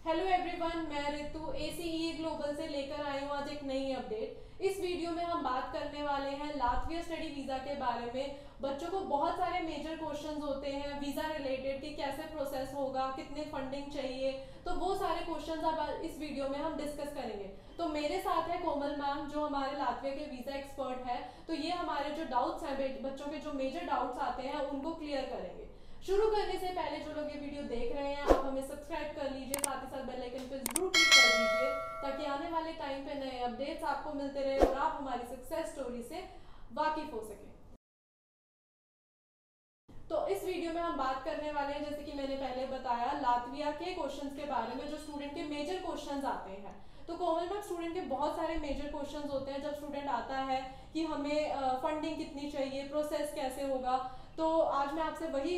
Hello everyone, मैं Ritu ACE global से लेकर आई हूँ आज एक नई अपडेट। इस वीडियो में हम बात करने वाले हैं लातविया स्टडी वीज़ा के बारे में। बच्चों को बहुत सारे मेजर क्वेश्चंस होते हैं वीज़ा रिलेटेड कि कैसे प्रोसेस होगा, कितने फंडिंग चाहिए, तो वो सारे क्वेश्चंस अब इस वीडियो में हम डिस्कस करेंगे। तो मेरे साथ है कोमल मैम जो हमारे लातविया के वीज़ा एक्सपर्ट है। तो ये हमारे जो डाउट्स हैं, बच्चों के जो मेजर डाउट्स आते हैं उनको क्लियर करेंगे। शुरू करने से पहले जो लोग ये वीडियो देख रहे हैं आप हमें सब्सक्राइब कर लीजिए, साथ ही साथ बेल आइकन पर जरूर क्लिक कर दीजिए ताकि आने वाले टाइम पे नए अपडेट्स आपको मिलते रहे और आप हमारी सक्सेस स्टोरी से वाकिफ हो सके। तो इस वीडियो में हम बात करने वाले हैं, जैसे कि मैंने पहले बताया, लातविया के क्वेश्चंस के बारे में जो स्टूडेंट के मेजर क्वेश्चंस आते हैं। तो कोमल मैम, स्टूडेंट के बहुत सारे मेजर क्वेश्चंस होते हैं जब स्टूडेंट आता है कि हमें फंडिंग कितनी चाहिए, प्रोसेस कैसे होगा। तो आज मैं आपसे वही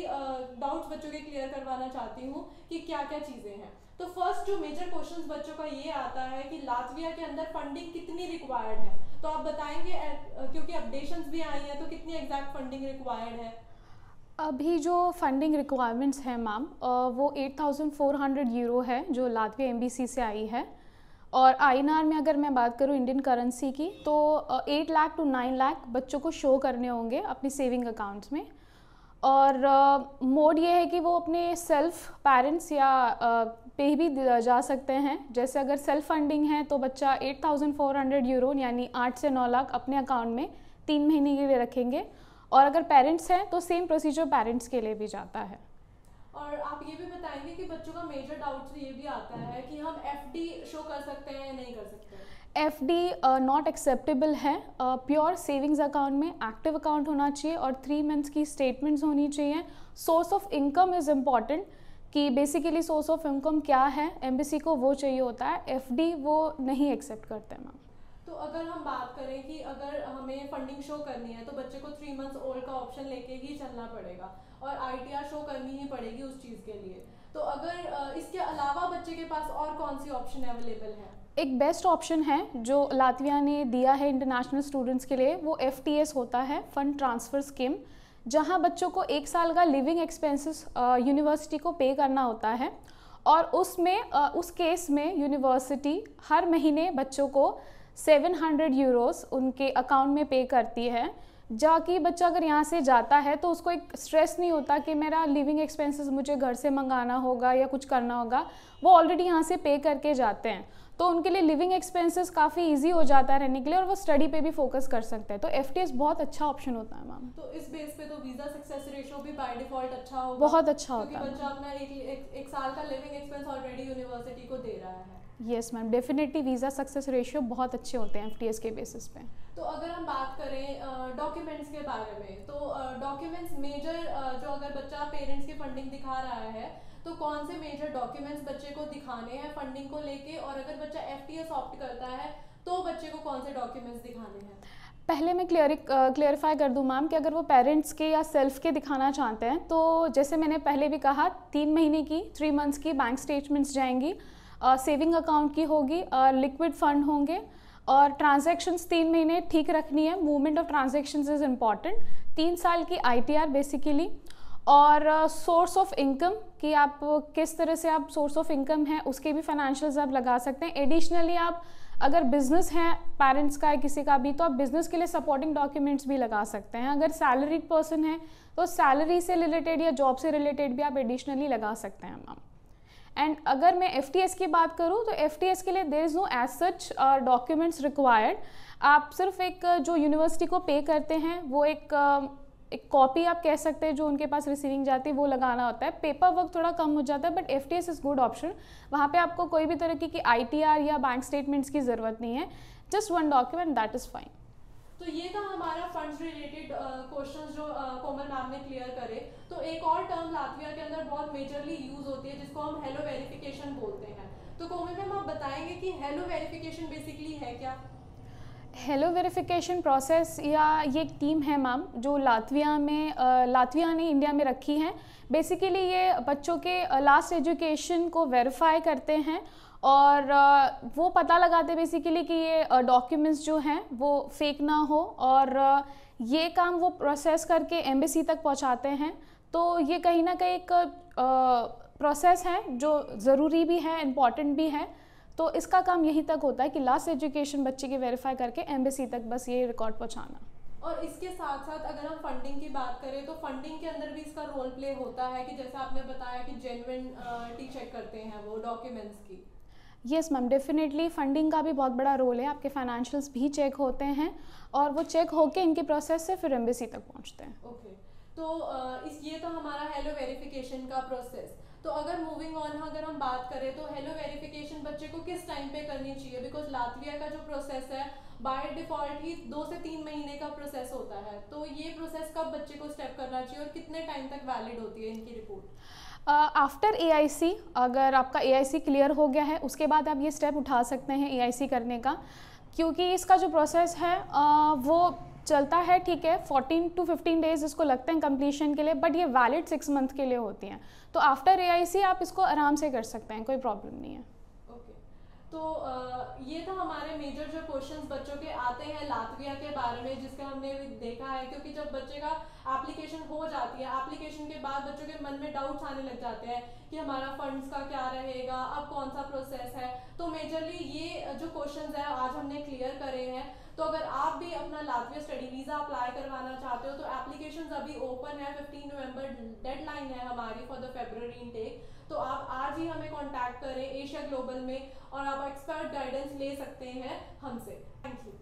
डाउट्स बच्चों के क्लियर करवाना चाहती हूँ कि क्या क्या चीज़ें हैं। तो फर्स्ट जो मेजर क्वेश्चंस बच्चों का ये आता है कि लातविया के अंदर फंडिंग कितनी रिक्वायर्ड है। तो आप बताएंगे क्योंकि अपडेशंस भी आई हैं, तो कितनी एग्जैक्ट फंडिंग रिक्वायर्ड है। अभी जो फंडिंग रिक्वायरमेंट्स हैं मैम, वो 8,400 यूरो है जो लातविया एम्बेसी से आई है। और आईएनआर में अगर मैं बात करूँ इंडियन करेंसी की, तो 8 लाख टू 9 लाख बच्चों को शो करने होंगे अपनी सेविंग अकाउंट्स में। और मोड ये है कि वो अपने सेल्फ पेरेंट्स या पे भी जा सकते हैं। जैसे अगर सेल्फ फंडिंग है तो बच्चा 8,400 यूरो यानी 8 से 9 लाख अपने अकाउंट में 3 महीने के लिए रखेंगे। और अगर पेरेंट्स हैं तो सेम प्रोसीजर पेरेंट्स के लिए भी जाता है। और आप ये भी बताएंगे कि बच्चों का मेजर डाउट ये भी आता है कि हम एफडी शो कर सकते हैं या नहीं कर सकते। एफडी नॉट एक्सेप्टेबल है। प्योर सेविंग्स अकाउंट में एक्टिव अकाउंट होना चाहिए और 3 मंथ्स की स्टेटमेंट्स होनी चाहिए। Source of income is important कि बेसिकली सोर्स ऑफ इनकम क्या है, एम्बेसी को वो चाहिए होता है। एफडी वो नहीं एक्सेप्ट करते हैं मैम। तो अगर हम बात करें कि अगर हमें फंडिंग शो करनी है तो बच्चे को 3 मंथ्स ओल्ड का ऑप्शन लेके ही चलना पड़ेगा और आईटीआर शो करनी ही पड़ेगी उस चीज़ के लिए। तो अगर इसके अलावा बच्चे के पास और कौन सी ऑप्शन अवेलेबल है? एक बेस्ट ऑप्शन है जो लातविया ने दिया है इंटरनेशनल स्टूडेंट्स के लिए, वो FTS होता है, फंड ट्रांसफ़र स्कीम, जहां बच्चों को 1 साल का लिविंग एक्सपेंसेस यूनिवर्सिटी को पे करना होता है। और उसमें उस केस में यूनिवर्सिटी हर महीने बच्चों को 700 यूरोस उनके अकाउंट में पे करती है। जाकि बच्चा अगर यहाँ से जाता है तो उसको एक स्ट्रेस नहीं होता कि मेरा लिविंग एक्सपेंसेस मुझे घर से मंगाना होगा या कुछ करना होगा, वो ऑलरेडी यहाँ से पे करके जाते हैं। तो उनके लिए लिविंग एक्सपेंसेस काफ़ी इजी हो जाता है रहने के लिए और वो स्टडी पे भी फोकस कर सकते हैं। तो FTS बहुत अच्छा ऑप्शन होता है मैम। तो इस बेस पे तो वीज़ा सक्सेस रेशियो भी बाय डिफॉल्ट अच्छा होगा। बहुत अच्छा होता है क्योंकि बच्चा अपना एक साल का लिविंग एक्सपेंस ऑलरेडी यूनिवर्सिटी को दे रहा है। Yes ma'am, definitely visa success ratio बहुत अच्छे होते हैं FTS के बेसिस पे। तो अगर हम बात करें डॉक्यूमेंट्स के बारे में, तो डॉक्यूमेंट्स मेजर जो अगर बच्चा पेरेंट्स की फंडिंग दिखा रहा है तो कौन से मेजर डॉक्यूमेंट्स बच्चे को दिखाने हैं फंडिंग को लेके, और अगर बच्चा FTS ऑप्ट करता है तो बच्चे को कौन से डॉक्यूमेंट्स दिखाने हैं? पहले मैं क्लियरिफाई कर दूं मैम कि अगर वो पेरेंट्स के या सेल्फ के दिखाना चाहते हैं तो जैसे मैंने पहले भी कहा 3 महीने की 3 मंथ्स की बैंक स्टेटमेंट्स जाएंगी, सेविंग अकाउंट की होगी, लिक्विड फंड होंगे और ट्रांजैक्शंस 3 महीने ठीक रखनी है। Movement of transactions is important. 3 साल की ITR बेसिकली, और सोर्स ऑफ इनकम कि आप किस तरह से आप सोर्स ऑफ इनकम है उसके भी फाइनेंशियल्स आप लगा सकते हैं। एडिशनली आप अगर बिजनेस है पेरेंट्स का है किसी का भी, तो आप बिजनेस के लिए सपोर्टिंग डॉक्यूमेंट्स भी लगा सकते हैं। अगर सैलरीड पर्सन है तो सैलरी से रिलेटेड या जॉब से रिलेटेड भी आप एडिशनली लगा सकते हैं मैम। एंड अगर मैं FTS की बात करूँ तो FTS के लिए there is no age such documents required. आप सिर्फ एक जो यूनिवर्सिटी को पे करते हैं वो एक कॉपी आप कह सकते हैं जो उनके पास रिसीविंग जाती है वो लगाना होता है। पेपर वर्क थोड़ा कम हो जाता है but FTS is good option. वहाँ पे आपको कोई भी तरीके की ITR या बैंक स्टेटमेंट्स की ज़रूरत नहीं है, just 1 document that is fine. तो ये था हमारा फंड्स रिलेटेड क्वेश्चंस जो कोमल मैम ने क्लियर करे। तो एक और टर्म लातविया के अंदर बहुत मेजरली यूज होती है जिसको हम हेलो वेरिफिकेशन बोलते हैं। तो कोमल मैम आप बताएंगे कि हेलो वेरिफिकेशन बेसिकली है क्या? हेलो वेरिफिकेशन प्रोसेस या ये एक टीम है मैम जो लातविया ने इंडिया में रखी है। बेसिकली ये बच्चों के लास्ट एजुकेशन को वेरीफाई करते हैं और वो पता लगाते हैं बेसिकली कि ये डॉक्यूमेंट्स जो हैं वो फेक ना हो, और ये काम वो प्रोसेस करके एम्बेसी तक पहुंचाते हैं। तो ये कहीं ना कहीं एक प्रोसेस है जो ज़रूरी भी है, इम्पॉर्टेंट भी है। तो इसका काम यहीं तक होता है कि लास्ट एजुकेशन बच्चे की वेरीफाई करके एम्बेसी तक बस ये रिकॉर्ड पहुंचाना। और इसके साथ साथ अगर हम फंडिंग की बात करें तो फंडिंग के अंदर भी इसका रोल प्ले होता है कि जैसे आपने बताया कि जेन्युइनिटी चेक करते हैं वो डॉक्यूमेंट्स की। यस मैम, डेफिनेटली फंडिंग का भी बहुत बड़ा रोल है। आपके फाइनेंशियल्स भी चेक होते हैं और वो चेक होके इनके प्रोसेस से फिर एम्बेसी तक पहुंचते हैं। ओके, तो ये तो हमारा हेलो वेरिफिकेशन का प्रोसेस। तो अगर मूविंग ऑन अगर हम बात करें तो हेलो वेरिफिकेशन बच्चे को किस टाइम पे करनी चाहिए, बिकॉज लातविया का जो प्रोसेस है बाय डिफॉल्ट ही 2 से 3 महीने का प्रोसेस होता है। तो ये प्रोसेस कब बच्चे को स्टेप करना चाहिए और कितने टाइम तक वैलिड होती है इनकी रिपोर्ट? आफ्टर AIC, अगर आपका AIC क्लियर हो गया है उसके बाद आप ये स्टेप उठा सकते हैं AIC करने का, क्योंकि इसका जो प्रोसेस है वो चलता है, ठीक है, 14 to 15 डेज इसको लगते हैं कंप्लीशन के लिए, बट ये वैलिड 6 मंथ के लिए होती हैं। तो आफ्टर AIC आप इसको आराम से कर सकते हैं, कोई प्रॉब्लम नहीं है। तो ये था हमारे मेजर जो क्वेश्चंस बच्चों के आते हैं लातविया के बारे में, जिसका हमने देखा है। क्योंकि जब बच्चे का एप्लीकेशन हो जाती है, एप्लीकेशन के बाद बच्चों के मन में डाउट्स आने लग जाते हैं कि हमारा फंड्स का क्या रहेगा, अब कौन सा प्रोसेस है। तो मेजरली ये जो क्वेश्चंस है आज हमने क्लियर करे हैं। तो अगर आप भी अपना लातविया स्टडी वीज़ा अप्लाई करवाना चाहते हो तो एप्लीकेशंस अभी ओपन है, 15 नवंबर डेडलाइन है हमारी फॉर द फरवरी इनटेक। तो आप आज ही हमें कांटेक्ट करें एशिया ग्लोबल में और आप एक्सपर्ट गाइडेंस ले सकते हैं हमसे। Thank you.